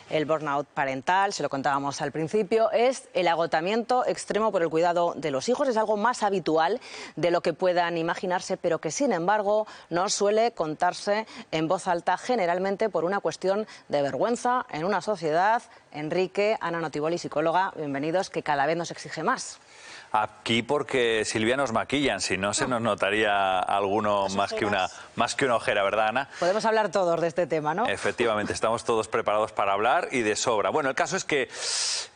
El burnout parental, se lo contábamos al principio, es el agotamiento extremo por el cuidado de los hijos. Es algo más habitual de lo que puedan imaginarse, pero que sin embargo no suele contarse en voz alta, generalmente por una cuestión de vergüenza en una sociedad. Enrique, Ana Notiboli, psicóloga, bienvenidos, que cada vez nos exige más. Aquí porque Silvia nos maquillan, si no se nos notaría alguno más que una ojera, ¿verdad, Ana? Podemos hablar todos de este tema, ¿no? Efectivamente, estamos todos preparados para hablar y de sobra. Bueno, el caso es que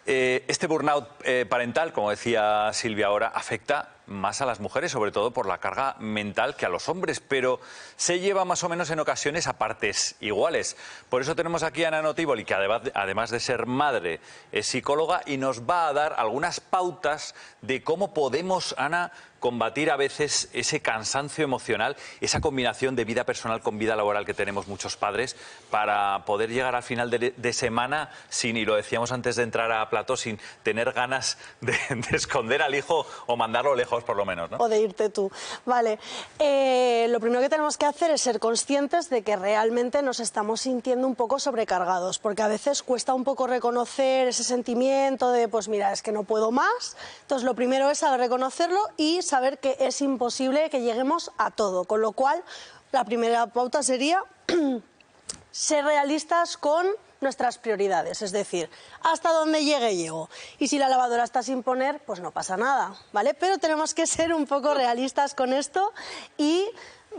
este burnout parental, como decía Silvia ahora, afecta más a las mujeres, sobre todo por la carga mental, que a los hombres, pero se lleva más o menos en ocasiones a partes iguales. Por eso tenemos aquí a Ana Notiboli, que además de ser madre, es psicóloga y nos va a dar algunas pautas de cómo podemos, Ana, combatir a veces ese cansancio emocional, esa combinación de vida personal con vida laboral que tenemos muchos padres, para poder llegar al final de semana sin, y lo decíamos antes de entrar a plató, sin tener ganas de esconder al hijo o mandarlo lejos por lo menos, ¿no? O de irte tú. Vale. Lo primero que tenemos que hacer es ser conscientes de que realmente nos estamos sintiendo un poco sobrecargados, porque a veces cuesta un poco reconocer ese sentimiento de, pues mira, es que no puedo más. Entonces lo primero es saber reconocerlo y saber que es imposible que lleguemos a todo, con lo cual la primera pauta sería ser realistas con nuestras prioridades, es decir, hasta donde llego. Y si la lavadora está sin poner, pues no pasa nada, ¿vale? Pero tenemos que ser un poco realistas con esto y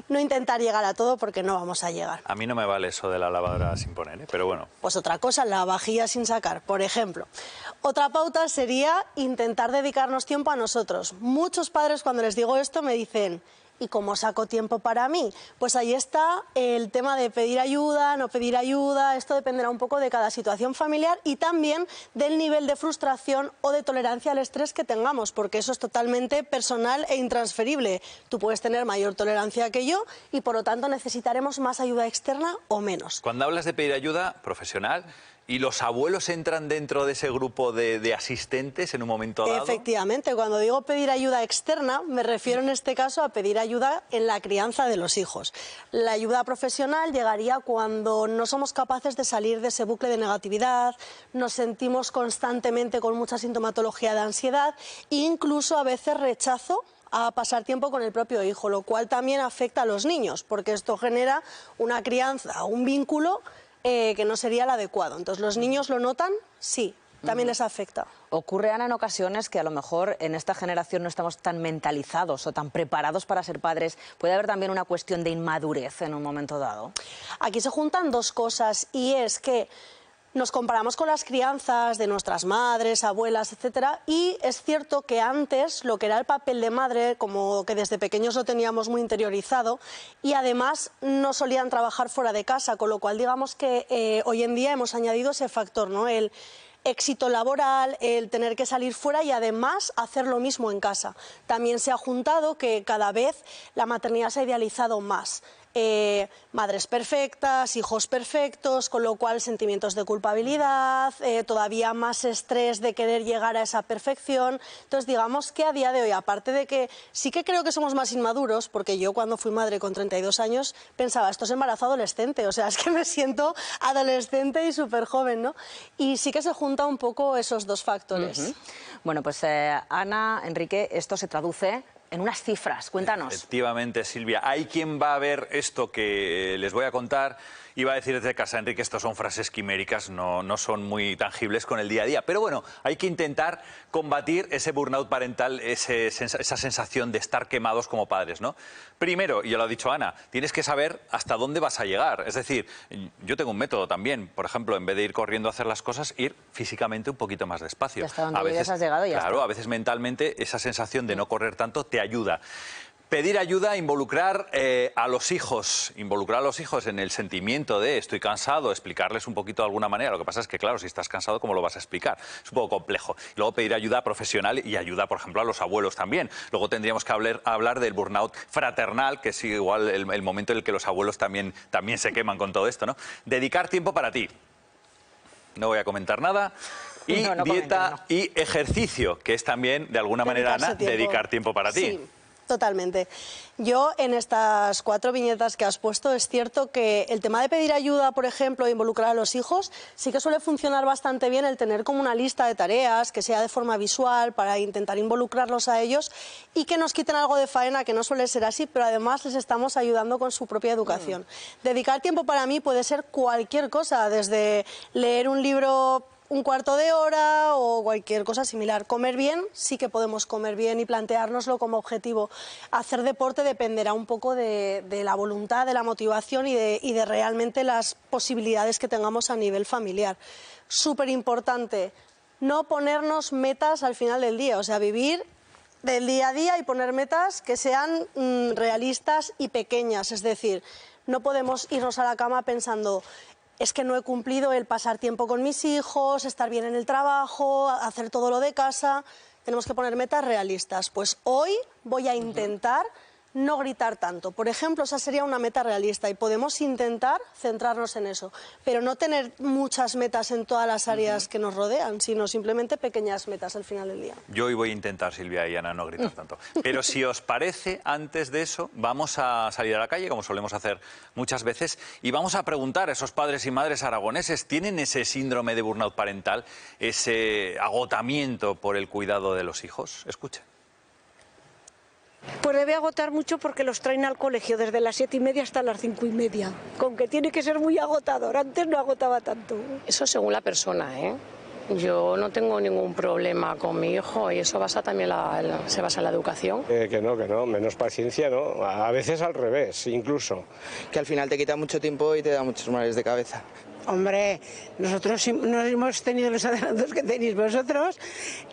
no intentar llegar a todo, porque no vamos a llegar. A mí no me vale eso de la lavadora sin poner, ¿eh? Pero bueno. Pues otra cosa, la vajilla sin sacar, por ejemplo. Otra pauta sería intentar dedicarnos tiempo a nosotros. Muchos padres, cuando les digo esto, me dicen: ¿y cómo saco tiempo para mí? Pues ahí está el tema de pedir ayuda, no pedir ayuda. Esto dependerá un poco de cada situación familiar y también del nivel de frustración o de tolerancia al estrés que tengamos, porque eso es totalmente personal e intransferible. Tú puedes tener mayor tolerancia que yo y por lo tanto necesitaremos más ayuda externa o menos. Cuando hablas de pedir ayuda profesional, ¿y los abuelos entran dentro de ese grupo de asistentes en un momento dado? Efectivamente, cuando digo pedir ayuda externa, me refiero en este caso a pedir ayuda en la crianza de los hijos. La ayuda profesional llegaría cuando no somos capaces de salir de ese bucle de negatividad, nos sentimos constantemente con mucha sintomatología de ansiedad e incluso a veces rechazo a pasar tiempo con el propio hijo, lo cual también afecta a los niños, porque esto genera una crianza, un vínculo que no sería el adecuado. Entonces, ¿los niños lo notan? Sí, también les afecta. Ocurre, Ana, en ocasiones que a lo mejor en esta generación no estamos tan mentalizados o tan preparados para ser padres. ¿Puede haber también una cuestión de inmadurez en un momento dado? Aquí se juntan dos cosas, y es que nos comparamos con las crianzas de nuestras madres, abuelas, etcétera, y es cierto que antes lo que era el papel de madre, como que desde pequeños lo teníamos muy interiorizado, y además no solían trabajar fuera de casa, con lo cual digamos que hoy en día hemos añadido ese factor, ¿no? El éxito laboral, el tener que salir fuera y además hacer lo mismo en casa. También se ha juntado que cada vez la maternidad se ha idealizado más. Madres perfectas, hijos perfectos, con lo cual sentimientos de culpabilidad, todavía más estrés de querer llegar a esa perfección. Entonces digamos que a día de hoy, aparte de que sí que creo que somos más inmaduros, porque yo cuando fui madre con 32 años pensaba, esto es embarazo adolescente, o sea, es que me siento adolescente y súper joven, ¿no? Y sí que se junta un poco esos dos factores. Bueno, pues Ana, Enrique, esto se traduce en unas cifras. Cuéntanos. Efectivamente, Silvia. Hay quien va a ver esto que les voy a contar y va a decir desde casa: Enrique, estas son frases quiméricas, no son muy tangibles con el día a día. Pero bueno, hay que intentar combatir ese burnout parental, esa sensación de estar quemados como padres, ¿no? Primero, y ya lo ha dicho Ana, tienes que saber hasta dónde vas a llegar. Es decir, yo tengo un método también. Por ejemplo, en vez de ir corriendo a hacer las cosas, ir físicamente un poquito más despacio. Y hasta donde has llegado ya. Claro, a veces mentalmente esa sensación de no correr tanto te ayuda. Pedir ayuda, involucrar a los hijos en el sentimiento de estoy cansado, explicarles un poquito de alguna manera. Lo que pasa es que, claro, si estás cansado, ¿cómo lo vas a explicar? Es un poco complejo. Y luego pedir ayuda profesional y ayuda, por ejemplo, a los abuelos también. Luego tendríamos que hablar del burnout fraternal, que es igual el momento en el que los abuelos también se queman con todo esto, ¿no? Dedicar tiempo para ti. No voy a comentar nada. Y dieta y ejercicio, que es también, de alguna manera, Ana, dedicar tiempo para ti. Sí. Totalmente. Yo en estas 4 viñetas que has puesto es cierto que el tema de pedir ayuda, por ejemplo, e involucrar a los hijos, sí que suele funcionar bastante bien el tener como una lista de tareas que sea de forma visual para intentar involucrarlos a ellos y que nos quiten algo de faena, que no suele ser así, pero además les estamos ayudando con su propia educación. Dedicar tiempo para mí puede ser cualquier cosa, desde leer un libro un cuarto de hora o cualquier cosa similar. Comer bien, sí que podemos comer bien y planteárnoslo como objetivo. Hacer deporte dependerá un poco de la voluntad, de la motivación y de realmente las posibilidades que tengamos a nivel familiar. Súper importante, no ponernos metas al final del día, o sea, vivir del día a día y poner metas que sean realistas y pequeñas, es decir, no podemos irnos a la cama pensando es que no he cumplido el pasar tiempo con mis hijos, estar bien en el trabajo, hacer todo lo de casa. Tenemos que poner metas realistas. Pues hoy voy a intentar no gritar tanto. Por ejemplo, esa sería una meta realista y podemos intentar centrarnos en eso, pero no tener muchas metas en todas las áreas que nos rodean, sino simplemente pequeñas metas al final del día. Yo hoy voy a intentar, Silvia y Ana, no gritar tanto. Pero si os parece, antes de eso, vamos a salir a la calle, como solemos hacer muchas veces, y vamos a preguntar a esos padres y madres aragoneses, ¿tienen ese síndrome de burnout parental, ese agotamiento por el cuidado de los hijos? Escuchen. Pues debe agotar mucho porque los traen al colegio desde las 7:30 hasta las 5:30. Con que tiene que ser muy agotador, antes no agotaba tanto. Eso según la persona, ¿eh? Yo no tengo ningún problema con mi hijo y eso se basa en la educación. Que no, menos paciencia, ¿no? A veces al revés, incluso. Que al final te quita mucho tiempo y te da muchos males de cabeza. Hombre, nosotros no hemos tenido los adelantos que tenéis vosotros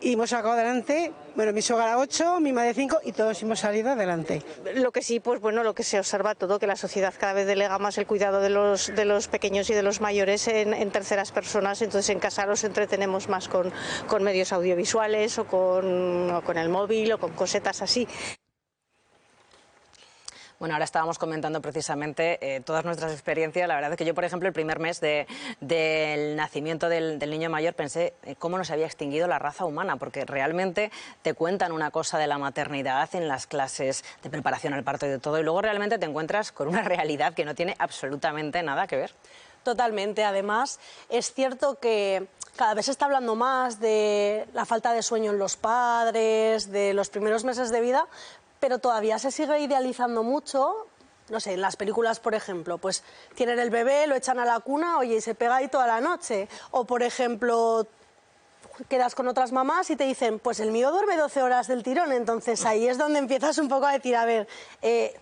y hemos sacado adelante, bueno, mi suegra 8, mi madre 5 y todos hemos salido adelante. Lo que sí, pues bueno, lo que se observa todo, que la sociedad cada vez delega más el cuidado de los pequeños y de los mayores en terceras personas, entonces en casa los entretenemos más con medios audiovisuales o con el móvil o con cosetas así. Bueno, ahora estábamos comentando precisamente todas nuestras experiencias. La verdad es que yo, por ejemplo, el primer mes del nacimiento del niño mayor pensé cómo nos había extinguido la raza humana, porque realmente te cuentan una cosa de la maternidad en las clases de preparación al parto y de todo, y luego realmente te encuentras con una realidad que no tiene absolutamente nada que ver. Totalmente. Además, es cierto que cada vez se está hablando más de la falta de sueño en los padres, de los primeros meses de vida, pero todavía se sigue idealizando mucho. No sé, en las películas, por ejemplo, pues tienen el bebé, lo echan a la cuna, oye, y se pega ahí toda la noche. O, por ejemplo, quedas con otras mamás y te dicen, pues el mío duerme 12 horas del tirón. Entonces ahí es donde empiezas un poco a decir, a ver,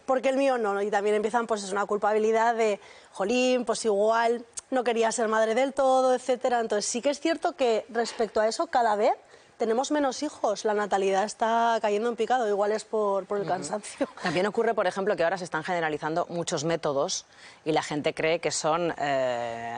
¿por qué el mío no? Y también empiezan, pues es una culpabilidad de, jolín, pues igual no quería ser madre del todo, etcétera. Entonces sí que es cierto que respecto a eso, cada vez tenemos menos hijos, la natalidad está cayendo en picado, igual es por el cansancio. También ocurre, por ejemplo, que ahora se están generalizando muchos métodos y la gente cree que son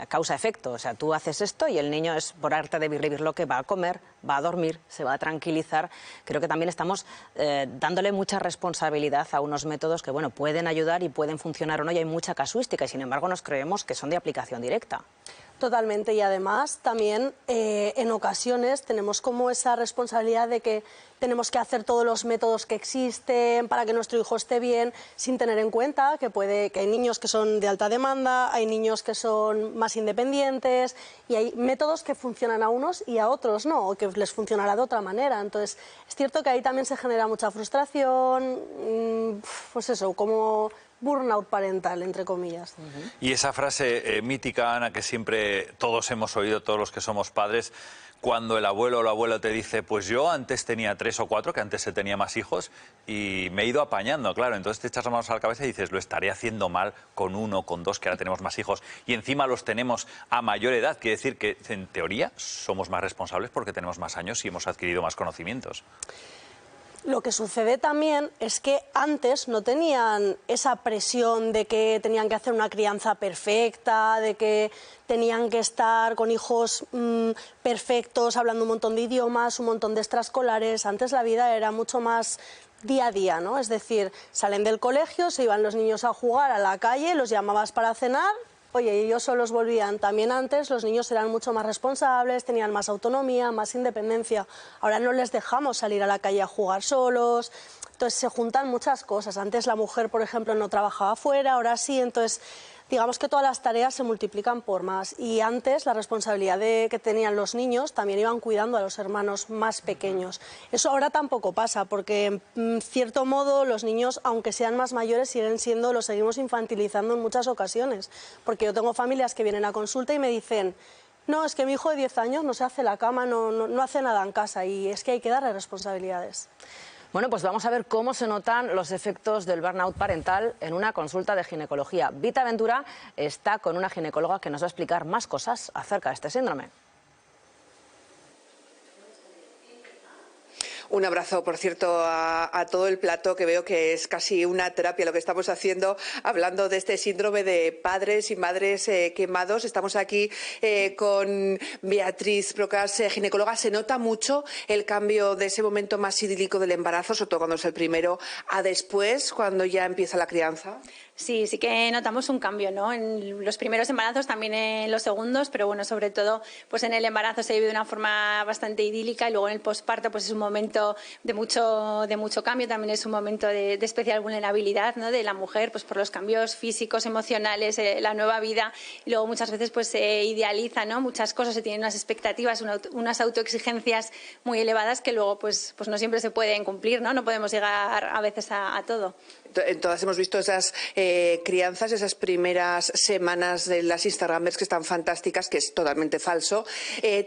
causa-efecto. O sea, tú haces esto y el niño es por arte de vivir lo que va a comer, va a dormir, se va a tranquilizar. Creo que también estamos dándole mucha responsabilidad a unos métodos que, bueno, pueden ayudar y pueden funcionar o no, y hay mucha casuística y, sin embargo, nos creemos que son de aplicación directa. Totalmente, y además también en ocasiones tenemos como esa responsabilidad de que tenemos que hacer todos los métodos que existen para que nuestro hijo esté bien, sin tener en cuenta que hay niños que son de alta demanda, hay niños que son más independientes y hay métodos que funcionan a unos y a otros no, o que les funcionará de otra manera. Entonces, es cierto que ahí también se genera mucha frustración, pues eso, como burnout parental, entre comillas. Y esa frase mítica, Ana, que siempre todos hemos oído, todos los que somos padres, cuando el abuelo o la abuela te dice, pues yo antes tenía 3 o 4, que antes se tenía más hijos, y me he ido apañando, claro. Entonces te echas las manos a la cabeza y dices, lo estaré haciendo mal con 1, con 2, que ahora tenemos más hijos, y encima los tenemos a mayor edad. Quiere decir que, en teoría, somos más responsables porque tenemos más años y hemos adquirido más conocimientos. Lo que sucede también es que antes no tenían esa presión de que tenían que hacer una crianza perfecta, de que tenían que estar con hijos perfectos, hablando un montón de idiomas, un montón de extraescolares. Antes la vida era mucho más día a día, ¿no? Es decir, salen del colegio, se iban los niños a jugar a la calle, los llamabas para cenar Oye, ellos solos volvían. También antes los niños eran mucho más responsables, tenían más autonomía, más independencia. Ahora no les dejamos salir a la calle a jugar solos. Entonces se juntan muchas cosas. Antes la mujer, por ejemplo, no trabajaba fuera, ahora sí. Entonces, digamos que todas las tareas se multiplican por más. Y antes la responsabilidad que tenían los niños también iban cuidando a los hermanos más pequeños. Eso ahora tampoco pasa, porque en cierto modo los niños, aunque sean más mayores, siguen siendo, los seguimos infantilizando en muchas ocasiones. Porque yo tengo familias que vienen a consulta y me dicen: no, es que mi hijo de 10 años no se hace la cama, no hace nada en casa, y es que hay que darle responsabilidades. Bueno, pues vamos a ver cómo se notan los efectos del burnout parental en una consulta de ginecología. Vita Ventura está con una ginecóloga que nos va a explicar más cosas acerca de este síndrome. Un abrazo, por cierto, a todo el plató, que veo que es casi una terapia lo que estamos haciendo, hablando de este síndrome de padres y madres quemados. Estamos aquí con Beatriz Procas, ginecóloga. Se nota mucho el cambio de ese momento más idílico del embarazo, sobre todo cuando es el primero, a después, cuando ya empieza la crianza. Sí, sí que notamos un cambio, ¿no? En los primeros embarazos, también en los segundos, pero bueno, sobre todo pues en el embarazo se vive de una forma bastante idílica, y luego en el posparto pues es un momento de mucho cambio, también es un momento de especial vulnerabilidad, ¿no? De la mujer, pues por los cambios físicos, emocionales, la nueva vida, y luego muchas veces pues se idealiza, ¿no? Muchas cosas, se tienen unas expectativas, unas autoexigencias muy elevadas que luego pues no siempre se pueden cumplir, ¿no? No podemos llegar a veces a todo. Todas hemos visto esas crianzas, esas primeras semanas de las Instagramers que están fantásticas, que es totalmente falso.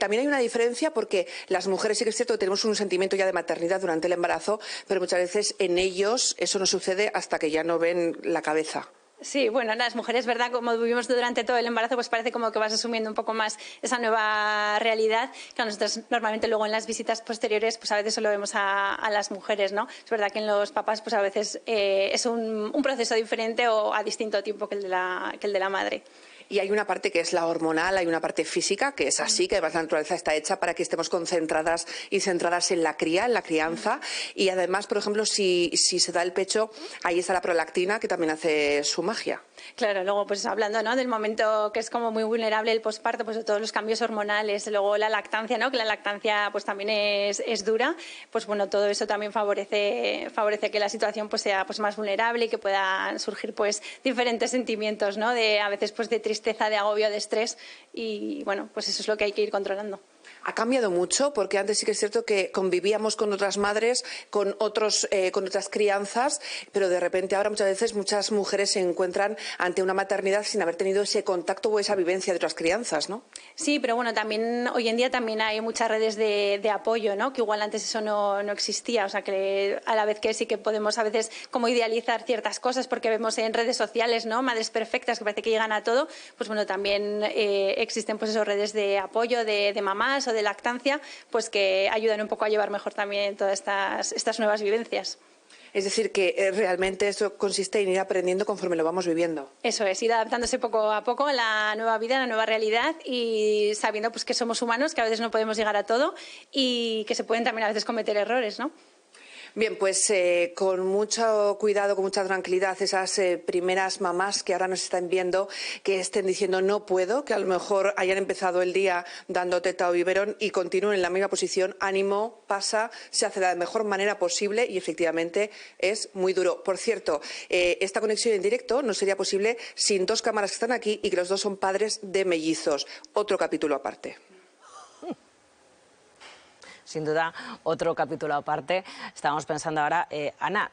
También hay una diferencia, porque las mujeres sí que es cierto que tenemos un sentimiento ya de maternidad durante el embarazo, pero muchas veces en ellos eso no sucede hasta que ya no ven la cabeza. Sí, bueno, las mujeres, ¿verdad? Como vivimos durante todo el embarazo, pues parece como que vas asumiendo un poco más esa nueva realidad, que nosotros normalmente luego en las visitas posteriores pues a veces solo vemos a las mujeres, ¿no? Es verdad que en los papás pues a veces es un proceso diferente o a distinto tiempo que el de la madre. Y hay una parte que es la hormonal, hay una parte física, que es así, que además la naturaleza está hecha para que estemos concentradas y centradas en la cría, en la crianza. Y además, por ejemplo, si se da el pecho, ahí está la prolactina, que también hace su magia. Claro, luego pues hablando, ¿no? Del momento que es como muy vulnerable el posparto, pues de todos los cambios hormonales, luego la lactancia, ¿no? Que la lactancia pues también es dura, pues bueno, todo eso también favorece que la situación pues sea pues más vulnerable y que puedan surgir pues diferentes sentimientos, ¿no? A veces pues de tristeza, de agobio, de estrés, y bueno, pues eso es lo que hay que ir controlando. Ha cambiado mucho, porque antes sí que es cierto que convivíamos con otras madres, con otras crianzas, pero de repente ahora muchas veces muchas mujeres se encuentran ante una maternidad sin haber tenido ese contacto o esa vivencia de otras crianzas, ¿no? Sí, pero bueno, también hoy en día también hay muchas redes de apoyo, ¿no? Que igual antes eso no existía, o sea que a la vez que sí que podemos a veces como idealizar ciertas cosas porque vemos en redes sociales, ¿no? Madres perfectas que parece que llegan a todo, pues bueno, también existen pues esas redes de apoyo de mamás o de lactancia, pues que ayudan un poco a llevar mejor también todas estas nuevas vivencias. Es decir, que realmente eso consiste en ir aprendiendo conforme lo vamos viviendo. Eso es, ir adaptándose poco a poco a la nueva vida, a la nueva realidad, y sabiendo pues que somos humanos, que a veces no podemos llegar a todo y que se pueden también a veces cometer errores, ¿no? Bien, pues con mucho cuidado, con mucha tranquilidad, esas primeras mamás que ahora nos están viendo, que estén diciendo no puedo, que a lo mejor hayan empezado el día dando teta o biberón y continúen en la misma posición, ánimo, pasa, se hace de la mejor manera posible y efectivamente es muy duro. Por cierto, esta conexión en directo no sería posible sin dos cámaras que están aquí y que los dos son padres de mellizos. Otro capítulo aparte. Sin duda, otro capítulo aparte. Estábamos pensando ahora, Ana,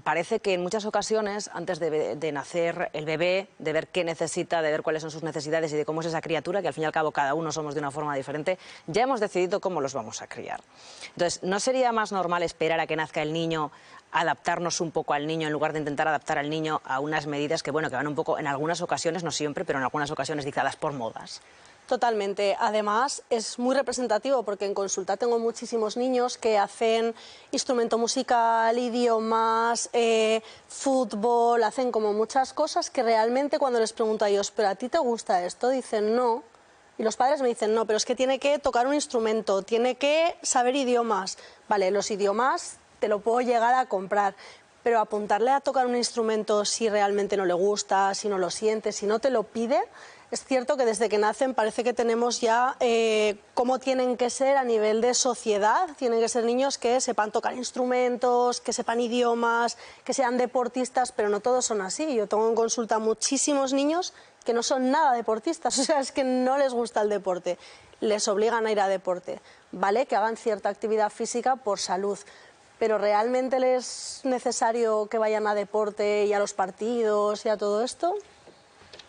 parece que en muchas ocasiones, antes de nacer el bebé, de ver qué necesita, de ver cuáles son sus necesidades y de cómo es esa criatura, que al fin y al cabo cada uno somos de una forma diferente, ya hemos decidido cómo los vamos a criar. Entonces, ¿no sería más normal esperar a que nazca el niño, adaptarnos un poco al niño en lugar de intentar adaptar al niño a unas medidas que, bueno, que van un poco, en algunas ocasiones, no siempre, pero en algunas ocasiones dictadas por modas? Totalmente. Además, es muy representativo porque en consulta tengo muchísimos niños que hacen instrumento musical, idiomas, fútbol, hacen como muchas cosas que realmente cuando les pregunto a ellos, ¿pero a ti te gusta esto? Dicen no. Y los padres me dicen, no, pero es que tiene que tocar un instrumento, tiene que saber idiomas. Vale, los idiomas te lo puedo llegar a comprar, pero apuntarle a tocar un instrumento si realmente no le gusta, si no lo siente, si no te lo pide, es cierto que desde que nacen parece que tenemos ya cómo tienen que ser a nivel de sociedad. Tienen que ser niños que sepan tocar instrumentos, que sepan idiomas, que sean deportistas, pero no todos son así. Yo tengo en consulta muchísimos niños que no son nada deportistas, o sea, es que no les gusta el deporte, les obligan a ir a deporte, ¿vale? Que hagan cierta actividad física por salud, pero ¿realmente les es necesario que vayan a deporte y a los partidos y a todo esto?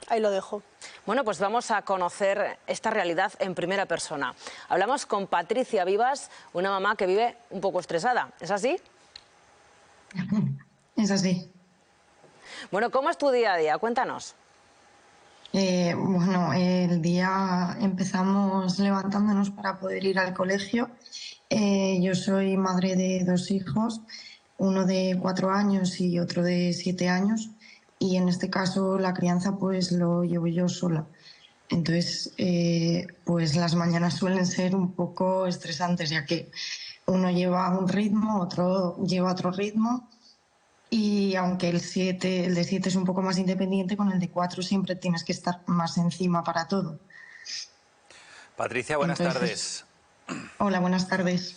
Ahí lo dejo. Bueno, pues vamos a conocer esta realidad en primera persona. Hablamos con Patricia Vivas, una mamá que vive un poco estresada. ¿Es así? Es así. Bueno, ¿cómo es tu día a día? Cuéntanos. Bueno, el día empezamos levantándonos para poder ir al colegio. Yo soy madre de 2 hijos, uno de 4 años y otro de 7 años. Y en este caso la crianza pues lo llevo yo sola. Entonces, pues las mañanas suelen ser un poco estresantes, ya que uno lleva un ritmo, otro lleva otro ritmo. Y aunque el de 7 es un poco más independiente, con el de 4 siempre tienes que estar más encima para todo. Patricia, buenas tardes. Hola, buenas tardes.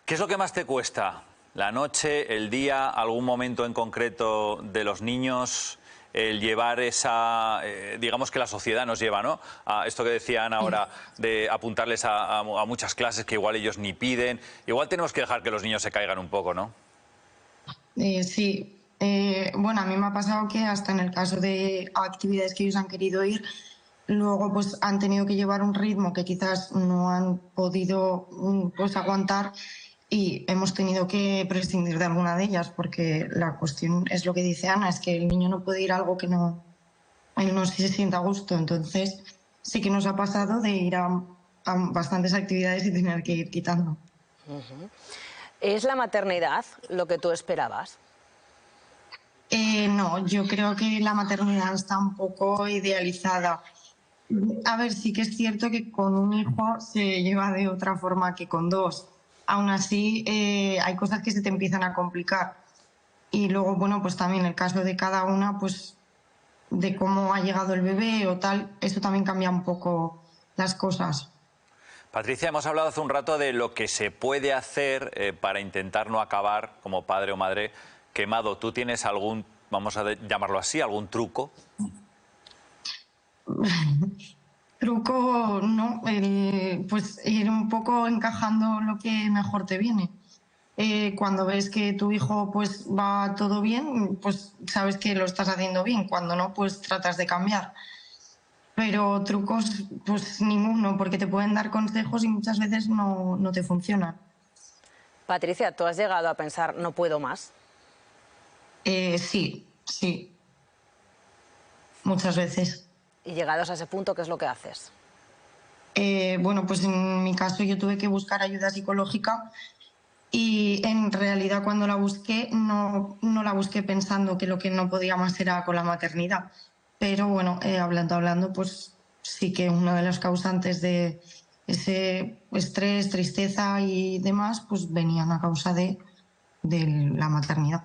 ¿Qué es lo que más te cuesta? ¿La noche, el día, algún momento en concreto de los niños? El llevar esa, digamos que la sociedad nos lleva, ¿no? A esto que decían ahora, de apuntarles a muchas clases que igual ellos ni piden. Igual tenemos que dejar que los niños se caigan un poco, ¿no? Sí. Bueno, a mí me ha pasado que hasta en el caso de actividades que ellos han querido ir, luego pues han tenido que llevar un ritmo que quizás no han podido pues aguantar, y hemos tenido que prescindir de alguna de ellas, porque la cuestión es lo que dice Ana, es que el niño no puede ir a algo que no se sienta a gusto. Entonces sí que nos ha pasado de ir a bastantes actividades y tener que ir quitando. ¿Es la maternidad lo que tú esperabas? No, yo creo que la maternidad está un poco idealizada. A ver, sí que es cierto que con un hijo se lleva de otra forma que con 2. Aún así, hay cosas que se te empiezan a complicar. Y luego, bueno, pues también el caso de cada una, pues de cómo ha llegado el bebé o tal, eso también cambia un poco las cosas. Patricia, hemos hablado hace un rato de lo que se puede hacer para intentar no acabar como padre o madre quemado. ¿Tú tienes algún, vamos a llamarlo así, algún truco? Truco, no, pues ir un poco encajando lo que mejor te viene. Cuando ves que tu hijo pues va todo bien, pues sabes que lo estás haciendo bien. Cuando no, pues tratas de cambiar. Pero trucos, pues ninguno, porque te pueden dar consejos y muchas veces no te funcionan. Patricia, ¿tú has llegado a pensar no puedo más? Sí. Muchas veces. Y llegados a ese punto, ¿qué es lo que haces? Bueno, pues en mi caso yo tuve que buscar ayuda psicológica, y en realidad cuando la busqué no la busqué pensando que lo que no podía más era con la maternidad. Pero bueno, hablando, pues sí que una de las causantes de ese estrés, tristeza y demás, pues venían a causa de la maternidad.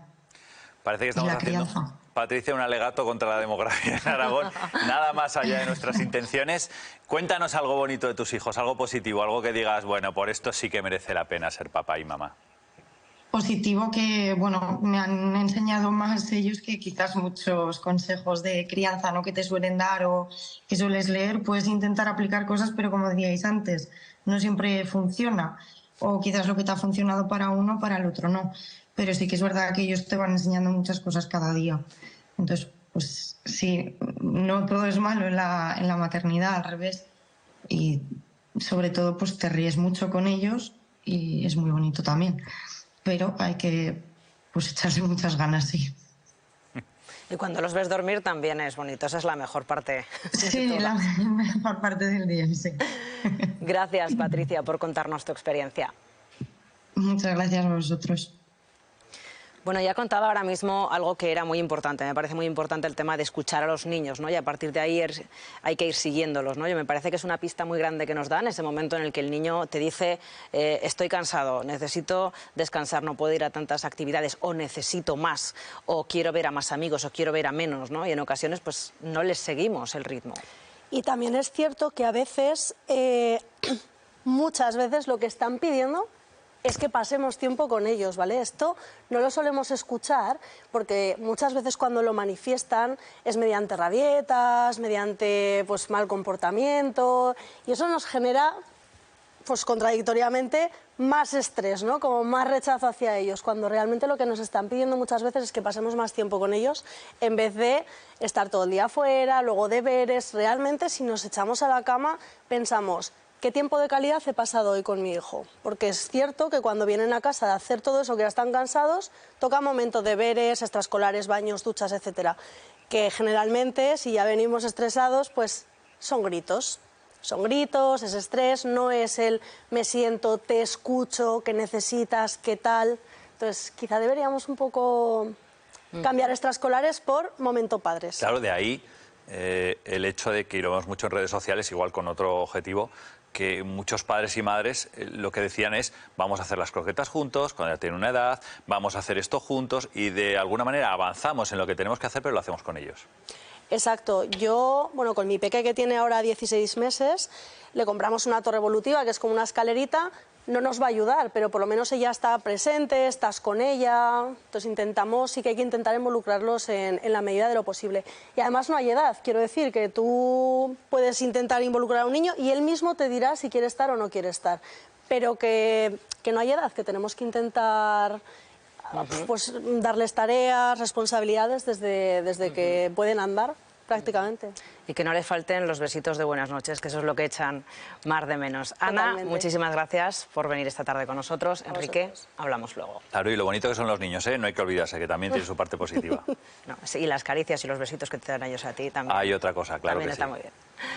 Parece que estamos haciendo, Patricia, un alegato contra la demografía en Aragón, nada más allá de nuestras intenciones. Cuéntanos algo bonito de tus hijos, algo positivo, algo que digas, bueno, por esto sí que merece la pena ser papá y mamá. Positivo que, bueno, me han enseñado más ellos que quizás muchos consejos de crianza, ¿no?, que te suelen dar o que sueles leer. Puedes intentar aplicar cosas, pero como decíais antes, no siempre funciona. O quizás lo que te ha funcionado para uno, para el otro no. Pero sí que es verdad que ellos te van enseñando muchas cosas cada día. Entonces, pues sí, no todo es malo en la maternidad, al revés. Y sobre todo, pues te ríes mucho con ellos y es muy bonito también. Pero hay que pues echarse muchas ganas, sí. Y cuando los ves dormir también es bonito, esa es la mejor parte. Sí, la mejor parte del día, sí. Gracias, Patricia, por contarnos tu experiencia. Muchas gracias a vosotros. Bueno, ya contaba ahora mismo algo que era muy importante. Me parece muy importante el tema de escuchar a los niños, ¿no? Y a partir de ahí hay que ir siguiéndolos, ¿no? Yo me parece que es una pista muy grande que nos dan ese momento en el que el niño te dice estoy cansado, necesito descansar, no puedo ir a tantas actividades, o necesito más, o quiero ver a más amigos, o quiero ver a menos, ¿no? Y en ocasiones pues no les seguimos el ritmo. Y también es cierto que a veces, muchas veces lo que están pidiendo es que pasemos tiempo con ellos, ¿vale? Esto no lo solemos escuchar porque muchas veces cuando lo manifiestan es mediante rabietas, mediante pues mal comportamiento, y eso nos genera pues contradictoriamente más estrés, ¿no? Como más rechazo hacia ellos, cuando realmente lo que nos están pidiendo muchas veces es que pasemos más tiempo con ellos en vez de estar todo el día afuera, luego deberes. Realmente si nos echamos a la cama pensamos ¿qué tiempo de calidad he pasado hoy con mi hijo? Porque es cierto que cuando vienen a casa de hacer todo eso, que ya están cansados, toca momentos de deberes, extraescolares, baños, duchas, etcétera, que generalmente, si ya venimos estresados, pues son gritos. Son gritos, es estrés, no es el me siento, te escucho, qué necesitas, qué tal. Entonces, quizá deberíamos un poco cambiar extraescolares por momento padres. Claro, de ahí el hecho de que, y lo vemos mucho en redes sociales, igual con otro objetivo, que muchos padres y madres lo que decían es vamos a hacer las croquetas juntos, cuando ya tienen una edad, vamos a hacer esto juntos y de alguna manera avanzamos en lo que tenemos que hacer, pero lo hacemos con ellos. Exacto. Yo, bueno, con mi peque que tiene ahora 16 meses, le compramos una torre evolutiva que es como una escalerita. No nos va a ayudar, pero por lo menos ella está presente, estás con ella. Entonces sí que hay que intentar involucrarlos en la medida de lo posible. Y además no hay edad, quiero decir que tú puedes intentar involucrar a un niño y él mismo te dirá si quiere estar o no quiere estar. Pero que no hay edad, que tenemos que intentar pues, darles tareas, responsabilidades desde que pueden andar. Prácticamente. Y que no les falten los besitos de buenas noches, que eso es lo que echan más de menos. Totalmente. Ana, muchísimas gracias por venir esta tarde con nosotros. Enrique, vosotros. Hablamos luego. Claro, y lo bonito que son los niños, ¿eh? No hay que olvidarse, que también tiene su parte positiva. No, sí, y las caricias y los besitos que te dan ellos a ti también. Hay otra cosa, claro también que está sí. muy bien.